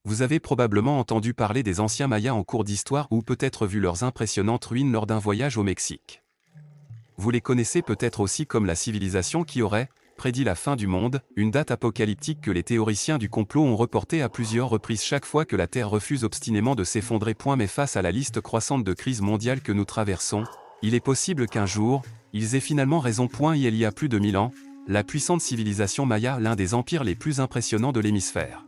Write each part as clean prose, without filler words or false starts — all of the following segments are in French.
Vous avez probablement entendu parler des anciens Mayas en cours d'histoire ou peut-être vu leurs impressionnantes ruines lors d'un voyage au Mexique. Vous les connaissez peut-être aussi comme la civilisation qui aurait prédit la fin du monde, une date apocalyptique que les théoriciens du complot ont reportée à plusieurs reprises chaque fois que la Terre refuse obstinément de s'effondrer. Mais face à la liste croissante de crises mondiales que nous traversons, il est possible qu'un jour, ils aient finalement raison. Il y a plus de 1000 ans, la puissante civilisation Maya, l'un des empires les plus impressionnants de l'hémisphère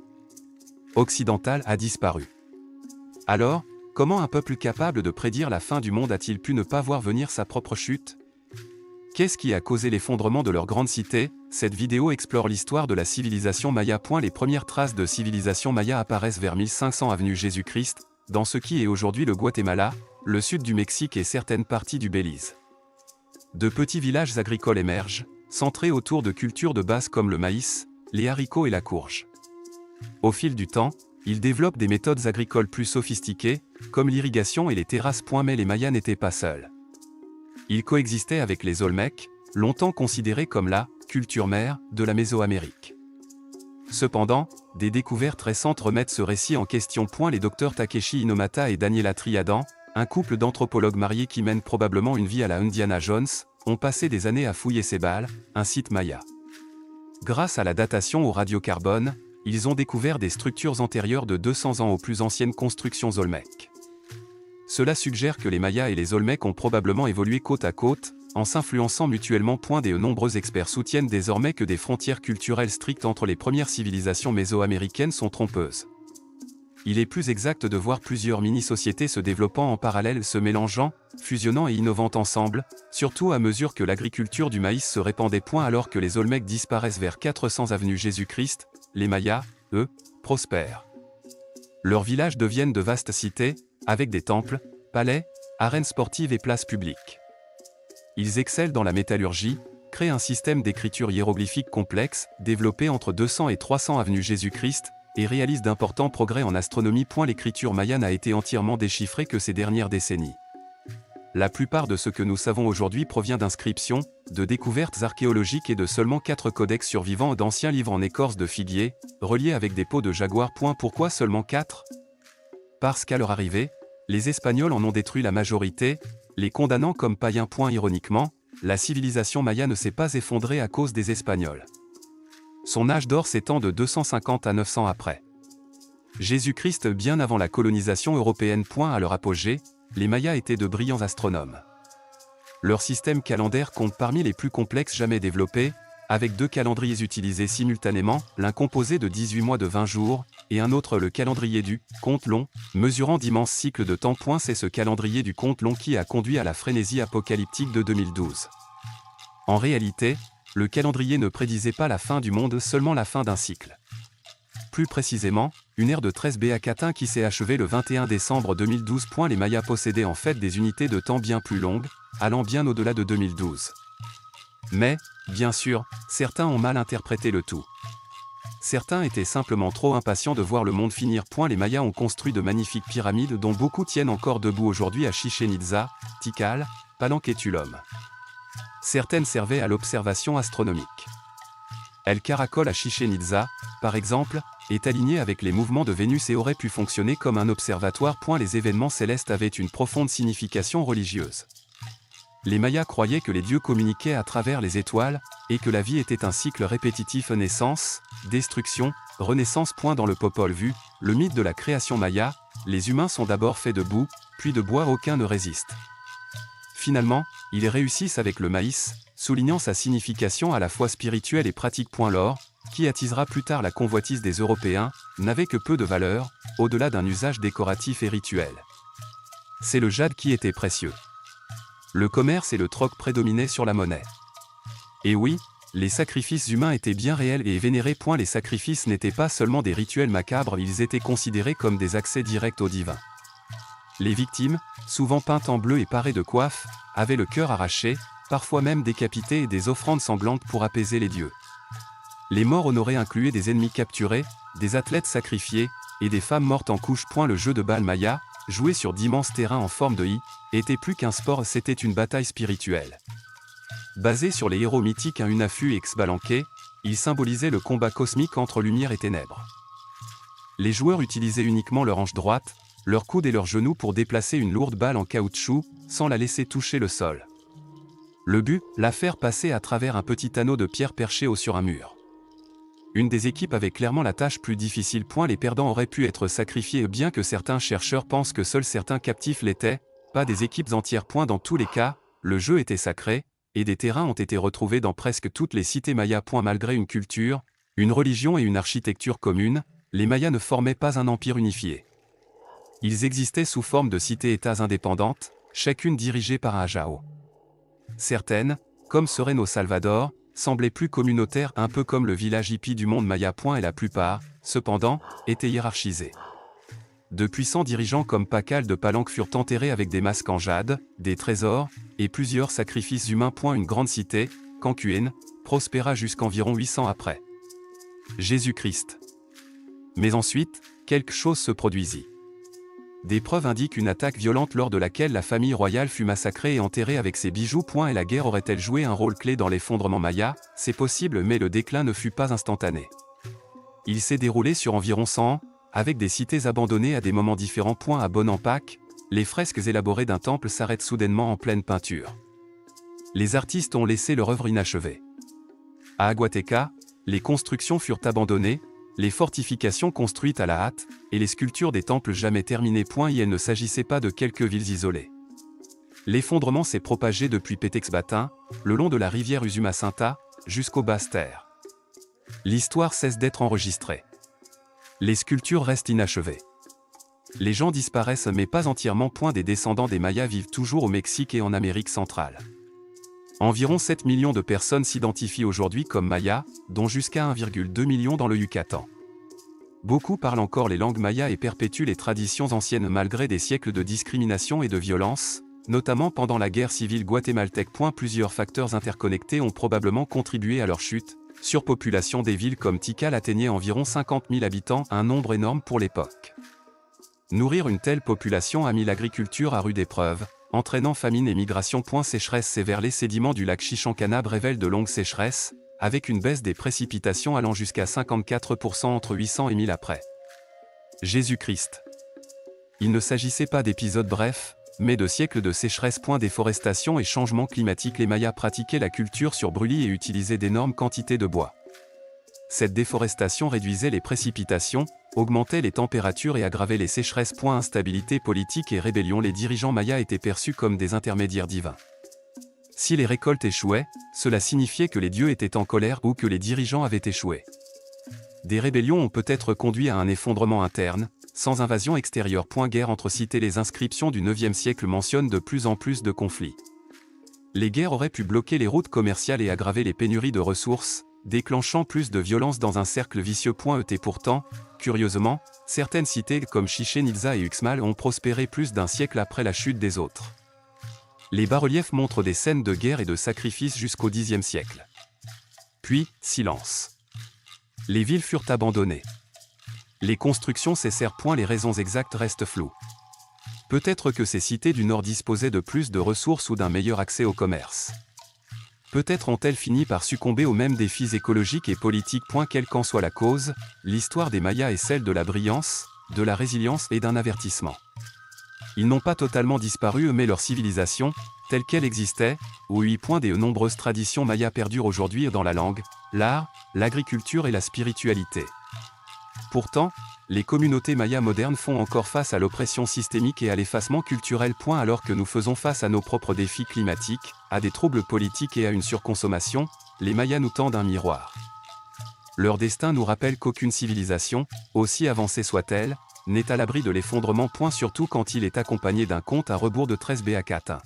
occidental, a disparu. Alors, comment un peuple capable de prédire la fin du monde a-t-il pu ne pas voir venir sa propre chute? Qu'est-ce qui a causé l'effondrement de leur grande cité? Cette vidéo explore l'histoire de la civilisation Maya. Les premières traces de civilisation Maya apparaissent vers 1500 avenue Jésus-Christ, dans ce qui est aujourd'hui le Guatemala, le sud du Mexique et certaines parties du Belize. De petits villages agricoles émergent, centrés autour de cultures de base comme le maïs, les haricots et la courge. Au fil du temps, ils développent des méthodes agricoles plus sophistiquées, comme l'irrigation et les terrasses. Mais les Mayas n'étaient pas seuls. Ils coexistaient avec les Olmecs, longtemps considérés comme la culture mère de la Mésoamérique. Cependant, des découvertes récentes remettent ce récit en question. Les docteurs Takeshi Inomata et Daniela Triadan, un couple d'anthropologues mariés qui mènent probablement une vie à la Indiana Jones, ont passé des années à fouiller Cebal, un site maya. Grâce à la datation au radiocarbone, ils ont découvert des structures antérieures de 200 ans aux plus anciennes constructions Olmec. Cela suggère que les Mayas et les Olmecs ont probablement évolué côte à côte, en s'influençant mutuellement. De nombreux experts soutiennent désormais que des frontières culturelles strictes entre les premières civilisations mésoaméricaines sont trompeuses. Il est plus exact de voir plusieurs mini-sociétés se développant en parallèle, se mélangeant, fusionnant et innovant ensemble, surtout à mesure que l'agriculture du maïs se répandait. Alors que les Olmecs disparaissent vers 400 avenue Jésus-Christ, les Mayas, eux, prospèrent. Leurs villages deviennent de vastes cités, avec des temples, palais, arènes sportives et places publiques. Ils excellent dans la métallurgie, créent un système d'écriture hiéroglyphique complexe, développé entre 200 et 300 avenue Jésus-Christ, et réalisent d'importants progrès en astronomie. L'écriture maya n'a été entièrement déchiffrée que ces dernières décennies. La plupart de ce que nous savons aujourd'hui provient d'inscriptions, de découvertes archéologiques et de seulement 4 codex survivants d'anciens livres en écorce de figuier, reliés avec des peaux de jaguar. Pourquoi seulement 4? Parce qu'à leur arrivée, les Espagnols en ont détruit la majorité, les condamnant comme païens. Ironiquement, la civilisation maya ne s'est pas effondrée à cause des Espagnols. Son âge d'or s'étend de 250 à 900 après Jésus-Christ, bien avant la colonisation européenne. À leur apogée, les Mayas étaient de brillants astronomes. Leur système calendaire compte parmi les plus complexes jamais développés, avec 2 calendriers utilisés simultanément, l'un composé de 18 mois de 20 jours, et un autre le calendrier du compte long, mesurant d'immenses cycles de temps. C'est ce calendrier du compte long qui a conduit à la frénésie apocalyptique de 2012. En réalité, le calendrier ne prédisait pas la fin du monde, seulement la fin d'un cycle. Plus précisément, une ère de 13 Béacatin qui s'est achevée le 21 décembre 2012. Les Mayas possédaient en fait des unités de temps bien plus longues, allant bien au-delà de 2012. Mais, bien sûr, certains ont mal interprété le tout. Certains étaient simplement trop impatients de voir le monde finir. Les Mayas ont construit de magnifiques pyramides dont beaucoup tiennent encore debout aujourd'hui à Chichén Itzá, Tikal, Palenque et Tulum. Certaines servaient à l'observation astronomique. El Caracol à Chichén Itzá, par exemple, est aligné avec les mouvements de Vénus et aurait pu fonctionner comme un observatoire. Les événements célestes avaient une profonde signification religieuse. Les Mayas croyaient que les dieux communiquaient à travers les étoiles, et que la vie était un cycle répétitif: naissance, destruction, renaissance. Dans le Popol Vuh, le mythe de la création maya, les humains sont d'abord faits de boue, puis de bois. Aucun ne résiste. Finalement, ils réussissent avec le maïs, soulignant sa signification à la fois spirituelle et pratique. L'or, qui attisera plus tard la convoitise des Européens, n'avait que peu de valeur, au-delà d'un usage décoratif et rituel. C'est le jade qui était précieux. Le commerce et le troc prédominaient sur la monnaie. Et oui, les sacrifices humains étaient bien réels et vénérés. Les sacrifices n'étaient pas seulement des rituels macabres, ils étaient considérés comme des accès directs au divin. Les victimes, souvent peintes en bleu et parées de coiffes, avaient le cœur arraché, parfois même décapitées, et des offrandes sanglantes pour apaiser les dieux. Les morts honorés incluaient des ennemis capturés, des athlètes sacrifiés, et des femmes mortes en couche. Le jeu de balle maya, joué sur d'immenses terrains en forme de I, était plus qu'un sport, c'était une bataille spirituelle. Basé sur les héros mythiques Unafu et Xbalanque, il symbolisait le combat cosmique entre lumière et ténèbres. Les joueurs utilisaient uniquement leur hanche droite, leur coude et leurs genoux pour déplacer une lourde balle en caoutchouc, sans la laisser toucher le sol. Le but, la faire passer à travers un petit anneau de pierre perché sur un mur. Une des équipes avait clairement la tâche plus difficile. Les perdants auraient pu être sacrifiés, bien que certains chercheurs pensent que seuls certains captifs l'étaient, pas des équipes entières. Dans tous les cas, le jeu était sacré, et des terrains ont été retrouvés dans presque toutes les cités mayas. Malgré une culture, une religion et une architecture communes, les Mayas ne formaient pas un empire unifié. Ils existaient sous forme de cités-États indépendantes, chacune dirigée par un ajao. Certaines, comme Sereno Salvador, semblaient plus communautaires, un peu comme le village hippie du monde maya. Et la plupart, cependant, étaient hiérarchisés. De puissants dirigeants comme Pakal de Palenque furent enterrés avec des masques en jade, des trésors, et plusieurs sacrifices humains. Une grande cité, Cancuin, prospéra jusqu'environ 800 après Jésus-Christ. Mais ensuite, quelque chose se produisit. Des preuves indiquent une attaque violente lors de laquelle la famille royale fut massacrée et enterrée avec ses bijoux. Et la guerre aurait-elle joué un rôle clé dans l'effondrement maya? C'est possible, mais le déclin ne fut pas instantané. Il s'est déroulé sur environ 100 ans, avec des cités abandonnées à des moments différents. À Bonampak, les fresques élaborées d'un temple s'arrêtent soudainement en pleine peinture. Les artistes ont laissé leur œuvre inachevée. À Aguateca, les constructions furent abandonnées, les fortifications construites à la hâte, et les sculptures des temples jamais terminées. Il ne s'agissait pas de quelques villes isolées. L'effondrement s'est propagé depuis Petexbatin, le long de la rivière Usumacinta, jusqu'aux basses terres. L'histoire cesse d'être enregistrée. Les sculptures restent inachevées. Les gens disparaissent mais pas entièrement. Des descendants des Mayas vivent toujours au Mexique et en Amérique centrale. Environ 7 millions de personnes s'identifient aujourd'hui comme Mayas, dont jusqu'à 1,2 million dans le Yucatan. Beaucoup parlent encore les langues mayas et perpétuent les traditions anciennes malgré des siècles de discrimination et de violence, notamment pendant la guerre civile guatémaltèque. Plusieurs facteurs interconnectés ont probablement contribué à leur chute. Surpopulation des villes comme Tikal atteignait environ 50 000 habitants, un nombre énorme pour l'époque. Nourrir une telle population a mis l'agriculture à rude épreuve, entraînant famine et migration. Sécheresse sévère. Les sédiments du lac Chichancanab révèlent de longues sécheresses, avec une baisse des précipitations allant jusqu'à 54% entre 800 et 1000 après Jésus-Christ. Il ne s'agissait pas d'épisodes brefs, mais de siècles de sécheresse. Déforestation et changement climatique. Les Mayas pratiquaient la culture sur brûlis et utilisaient d'énormes quantités de bois. Cette déforestation réduisait les précipitations, augmentait les températures et aggravait les sécheresses. Instabilité politique et rébellion. Les dirigeants mayas étaient perçus comme des intermédiaires divins. Si les récoltes échouaient, cela signifiait que les dieux étaient en colère ou que les dirigeants avaient échoué. Des rébellions ont peut-être conduit à un effondrement interne, sans invasion extérieure. Guerre entre cités. Les inscriptions du IXe siècle mentionnent de plus en plus de conflits. Les guerres auraient pu bloquer les routes commerciales et aggraver les pénuries de ressources, déclenchant plus de violence dans un cercle vicieux. Pourtant, curieusement, certaines cités comme Chichén Itzá et Uxmal ont prospéré plus d'un siècle après la chute des autres. Les bas-reliefs montrent des scènes de guerre et de sacrifices jusqu'au Xe siècle. Puis, silence. Les villes furent abandonnées. Les constructions cessèrent. Les raisons exactes restent floues. Peut-être que ces cités du Nord disposaient de plus de ressources ou d'un meilleur accès au commerce. Peut-être ont-elles fini par succomber aux mêmes défis écologiques et politiques. Quelle qu'en soit la cause, l'histoire des Mayas est celle de la brillance, de la résilience et d'un avertissement. Ils n'ont pas totalement disparu mais leur civilisation, telle qu'elle existait, des nombreuses traditions mayas perdurent aujourd'hui dans la langue, l'art, l'agriculture et la spiritualité. Pourtant, les communautés mayas modernes font encore face à l'oppression systémique et à l'effacement culturel. Alors que nous faisons face à nos propres défis climatiques, à des troubles politiques et à une surconsommation, les Mayas nous tendent un miroir. Leur destin nous rappelle qu'aucune civilisation, aussi avancée soit-elle, n'est à l'abri de l'effondrement. Surtout quand il est accompagné d'un compte à rebours de 13 Bakatins.